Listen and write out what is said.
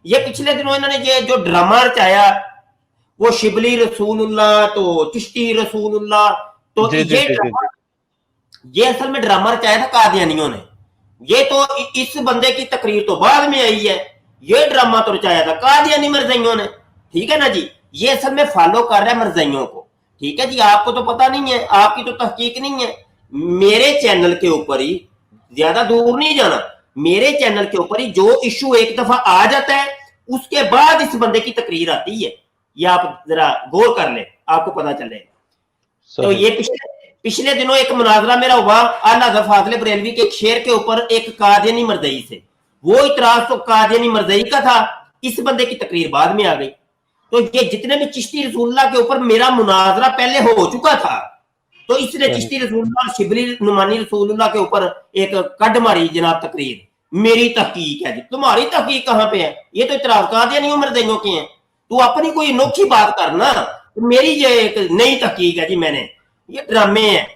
ये पिछले दिनों इन्होंने ये जो ड्रामा रचाया, वो शिबली रसूलुल्लाह तो चिश्ती रसूलुल्लाह, तो जी जी ये जी जी ड्रामा, ये असल में ड्रामा रचाया था कादियानियों ने। ये तो इस बंदे की तकरीर तो बाद में आई है, ये ड्रामा तो रचाया था कादियानी मरज़इयों ने, ठीक है ना जी। ये असल में फॉलो कर रहा है मरज़इयों को, ठीक है जी। आपको तो पता नहीं है, आपकी तो तहकीक नहीं है। मेरे चैनल के ऊपर ही, ज्यादा दूर नहीं जाना, मेरे चैनल के ऊपर ही जो इशू एक दफा आ जाता है, उसके बाद इस बंदे की तकरीर आती है। ये आप जरा गौर कर ले, आपको पता चलेगा। तो ये पिछले दिनों एक मुनाजरा मेरा हुआ आला हज़रत फाज़िल बरेलवी के एक शेर के ऊपर एक कादियानी मरज़ई से। वो इतराज तो कादियानी मरज़ई का था, इस बंदे की तकरीर बाद में आ गई। तो ये जितने भी चिश्ती रसूलुल्लाह के ऊपर मेरा मुनाजरा पहले हो चुका था, तो इसने चिश्ती रसूलुल्लाह शिबली नुमानी रसूलुल्लाह के ऊपर एक कड मारी जनाब तकरीर। मेरी तहकीक है जी, तुम्हारी तहकीक कहाँ पे है? ये तो इतराज कादियानी मरज़इयों के हैं। तू अपनी कोई अनोखी बात करना, मेरी ये एक नई तहकीक है जी, मैंने ये ड्रामे हैं।